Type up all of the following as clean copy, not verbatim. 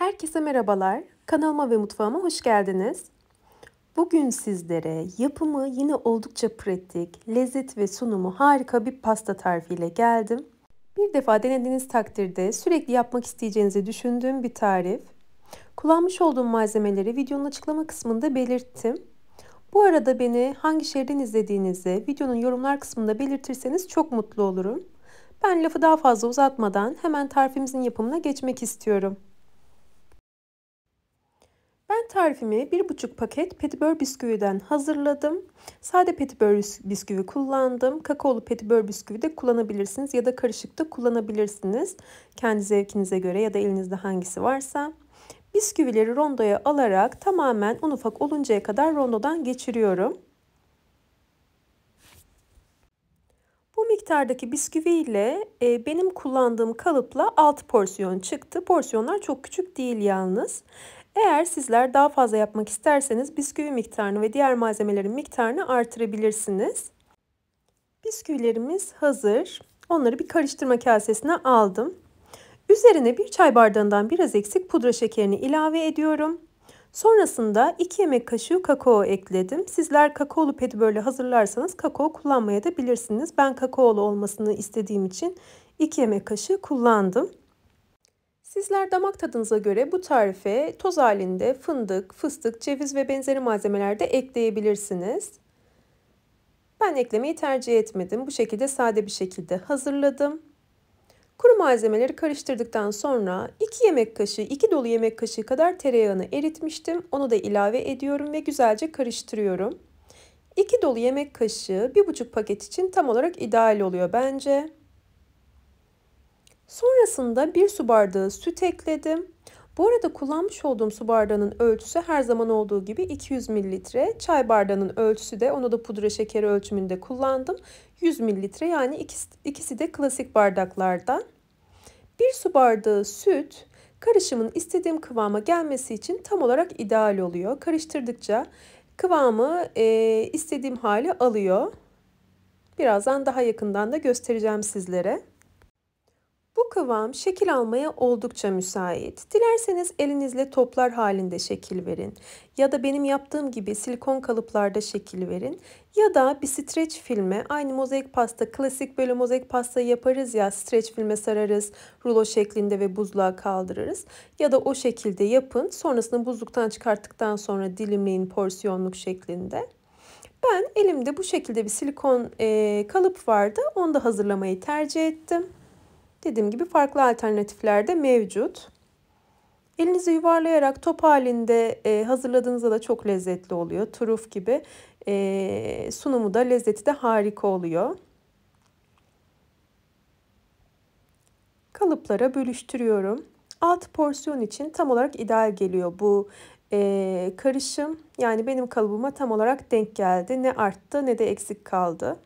Herkese merhabalar. Kanalıma ve mutfağıma hoş geldiniz. Bugün sizlere yapımı yine oldukça pratik, lezzet ve sunumu harika bir pasta tarifiyle geldim. Bir defa denediğiniz takdirde sürekli yapmak isteyeceğinizi düşündüğüm bir tarif. Kullanmış olduğum malzemeleri videonun açıklama kısmında belirttim. Bu arada beni hangi şehirden izlediğinizi videonun yorumlar kısmında belirtirseniz çok mutlu olurum. Ben lafı daha fazla uzatmadan hemen tarifimizin yapımına geçmek istiyorum. Ben tarifimi 1,5 paket petibör bisküviden hazırladım. Sade petibör bisküvi kullandım. Kakaolu petibör bisküvi de kullanabilirsiniz ya da karışık da kullanabilirsiniz. Kendi zevkinize göre ya da elinizde hangisi varsa. Bisküvileri rondoya alarak tamamen un ufak oluncaya kadar rondodan geçiriyorum. Bu miktardaki bisküvi ile benim kullandığım kalıpla 6 porsiyon çıktı. Porsiyonlar çok küçük değil yalnız. Eğer sizler daha fazla yapmak isterseniz bisküvi miktarını ve diğer malzemelerin miktarını artırabilirsiniz. Bisküvilerimiz hazır. Onları bir karıştırma kasesine aldım. Üzerine 1 çay bardağından biraz eksik pudra şekerini ilave ediyorum. Sonrasında 2 yemek kaşığı kakao ekledim. Sizler kakaolu petibörle hazırlarsanız kakao kullanmaya da bilirsiniz. Ben kakaolu olmasını istediğim için 2 yemek kaşığı kullandım. Sizler damak tadınıza göre bu tarife toz halinde fındık, fıstık, ceviz ve benzeri malzemeler de ekleyebilirsiniz. Ben eklemeyi tercih etmedim. Bu şekilde sade bir şekilde hazırladım. Kuru malzemeleri karıştırdıktan sonra 2 yemek kaşığı, 2 dolu yemek kaşığı kadar tereyağını eritmiştim. Onu da ilave ediyorum ve güzelce karıştırıyorum. 2 dolu yemek kaşığı 1,5 paket için tam olarak ideal oluyor bence. Sonrasında 1 su bardağı süt ekledim. Bu arada kullanmış olduğum su bardağının ölçüsü her zaman olduğu gibi 200 mililitre. Çay bardağının ölçüsü de onu da pudra şekeri ölçümünde kullandım. 100 mililitre, yani ikisi de klasik bardaklardan. 1 su bardağı süt karışımın istediğim kıvama gelmesi için tam olarak ideal oluyor. Karıştırdıkça kıvamı istediğim hale alıyor. Birazdan daha yakından da göstereceğim sizlere. Bu kıvam şekil almaya oldukça müsait. Dilerseniz elinizle toplar halinde şekil verin. Ya da benim yaptığım gibi silikon kalıplarda şekil verin. Ya da bir streç filme, aynı mozaik pasta, klasik böyle mozaik pastayı yaparız ya, streç filme sararız, rulo şeklinde ve buzluğa kaldırırız. Ya da o şekilde yapın. Sonrasında buzluktan çıkarttıktan sonra dilimleyin porsiyonluk şeklinde. Ben elimde bu şekilde bir silikon kalıp vardı. Onu da hazırlamayı tercih ettim. Dediğim gibi farklı alternatifler de mevcut. Elinizi yuvarlayarak top halinde hazırladığınızda da çok lezzetli oluyor. Trüf gibi sunumu da lezzeti de harika oluyor. Kalıplara bölüştürüyorum. 6 porsiyon için tam olarak ideal geliyor bu karışım. Yani benim kalıbıma tam olarak denk geldi. Ne arttı ne de eksik kaldı.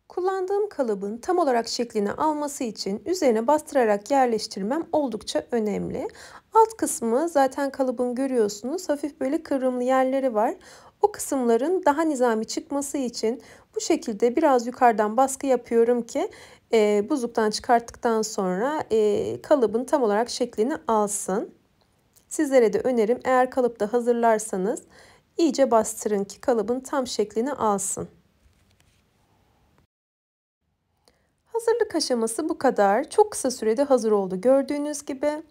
Kullandığım kalıbın tam olarak şeklini alması için üzerine bastırarak yerleştirmem oldukça önemli. Alt kısmı zaten kalıbın görüyorsunuz, hafif böyle kıvrımlı yerleri var. O kısımların daha nizami çıkması için bu şekilde biraz yukarıdan baskı yapıyorum ki buzluktan çıkarttıktan sonra kalıbın tam olarak şeklini alsın. Sizlere de önerim, eğer kalıpta hazırlarsanız iyice bastırın ki kalıbın tam şeklini alsın. Hazırlık aşaması bu kadar. Çok kısa sürede hazır oldu gördüğünüz gibi.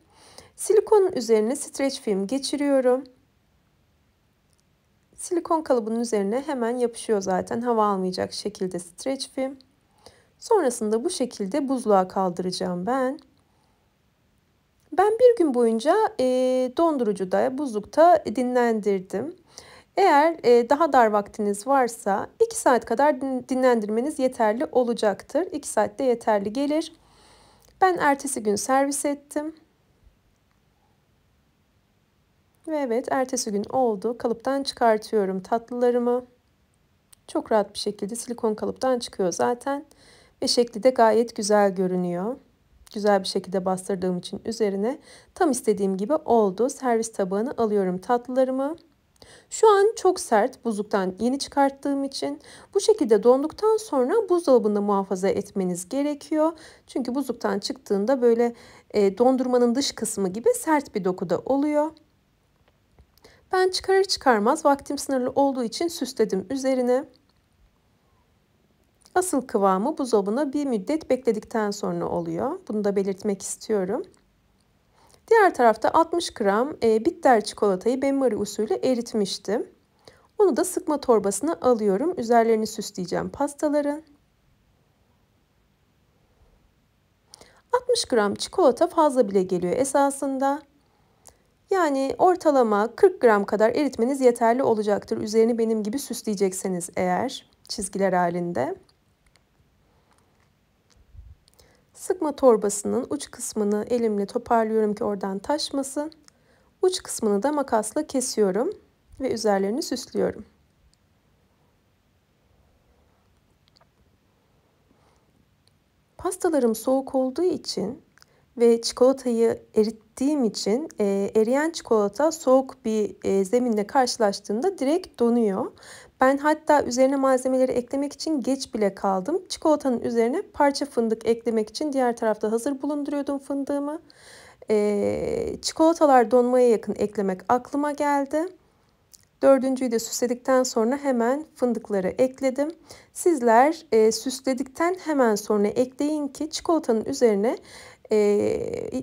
Silikonun üzerine streç film geçiriyorum. Silikon kalıbının üzerine hemen yapışıyor zaten, hava almayacak şekilde streç film. Sonrasında bu şekilde buzluğa kaldıracağım ben. Ben bir gün boyunca dondurucuda, buzlukta dinlendirdim. Eğer daha dar vaktiniz varsa 2 saat kadar dinlendirmeniz yeterli olacaktır. 2 saat de yeterli gelir. Ben ertesi gün servis ettim. Ve evet, ertesi gün oldu. Kalıptan çıkartıyorum tatlılarımı. Çok rahat bir şekilde silikon kalıptan çıkıyor zaten. Ve şekli de gayet güzel görünüyor. Güzel bir şekilde bastırdığım için üzerine tam istediğim gibi oldu. Servis tabağına alıyorum tatlılarımı. Şu an çok sert, buzluktan yeni çıkarttığım için. Bu şekilde donduktan sonra buzdolabında muhafaza etmeniz gerekiyor. Çünkü buzluktan çıktığında böyle dondurmanın dış kısmı gibi sert bir dokuda oluyor. Ben çıkarır çıkarmaz vaktim sınırlı olduğu için süsledim üzerine. Asıl kıvamı buzdolabına bir müddet bekledikten sonra oluyor. Bunu da belirtmek istiyorum. Diğer tarafta 60 gram bitter çikolatayı benmari usulü eritmiştim. Onu da sıkma torbasına alıyorum. Üzerlerini süsleyeceğim pastaların. 60 gram çikolata fazla bile geliyor esasında. Yani ortalama 40 gram kadar eritmeniz yeterli olacaktır. Üzerini benim gibi süsleyecekseniz eğer çizgiler halinde. Sıkma torbasının uç kısmını elimle toparlıyorum ki oradan taşmasın. Uç kısmını da makasla kesiyorum ve üzerlerini süslüyorum. Pastalarım soğuk olduğu için ve çikolatayı erittiğim için eriyen çikolata soğuk bir zeminle karşılaştığında direkt donuyor. Ben hatta üzerine malzemeleri eklemek için geç bile kaldım. Çikolatanın üzerine parça fındık eklemek için diğer tarafta hazır bulunduruyordum fındığımı. Çikolatalar donmaya yakın eklemek aklıma geldi. Dördüncüyü de süsledikten sonra hemen fındıkları ekledim. Sizler süsledikten hemen sonra ekleyin ki çikolatanın üzerine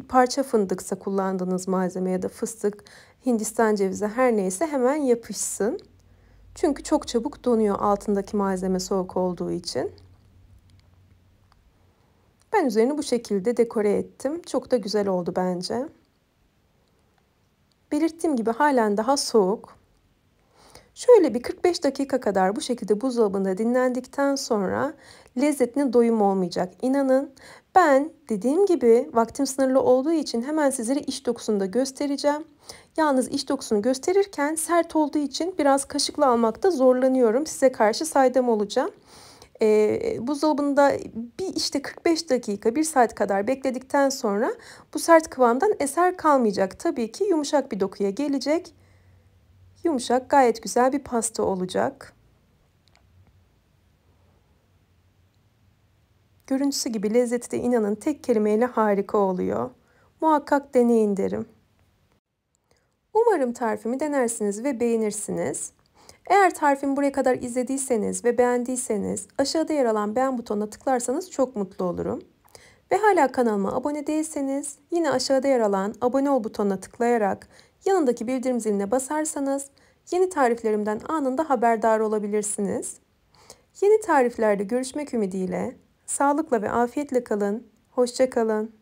parça fındıksa kullandığınız malzeme ya da fıstık, Hindistan cevizi her neyse hemen yapışsın. Çünkü çok çabuk donuyor altındaki malzeme soğuk olduğu için. Ben üzerini bu şekilde dekore ettim. Çok da güzel oldu bence. Belirttiğim gibi halen daha soğuk. Şöyle bir 45 dakika kadar bu şekilde buzdolabında dinlendikten sonra lezzetine doyum olmayacak. İnanın ben dediğim gibi vaktim sınırlı olduğu için hemen sizlere iç dokusunu da göstereceğim. Yalnız iç dokusunu gösterirken sert olduğu için biraz kaşıkla almakta zorlanıyorum. Size karşı saydam olacağım. Buzdolabında bir işte 45 dakika 1 saat kadar bekledikten sonra bu sert kıvamdan eser kalmayacak. Tabii ki yumuşak bir dokuya gelecek. Yumuşak, gayet güzel bir pasta olacak. Görüntüsü gibi lezzeti de inanın tek kelimeyle harika oluyor. Muhakkak deneyin derim. Umarım tarifimi denersiniz ve beğenirsiniz. Eğer tarifimi buraya kadar izlediyseniz ve beğendiyseniz aşağıda yer alan beğen butonuna tıklarsanız çok mutlu olurum. Ve hala kanalıma abone değilseniz yine aşağıda yer alan abone ol butonuna tıklayarak yanındaki bildirim ziline basarsanız yeni tariflerimden anında haberdar olabilirsiniz. Yeni tariflerde görüşmek ümidiyle, sağlıkla ve afiyetle kalın, hoşça kalın.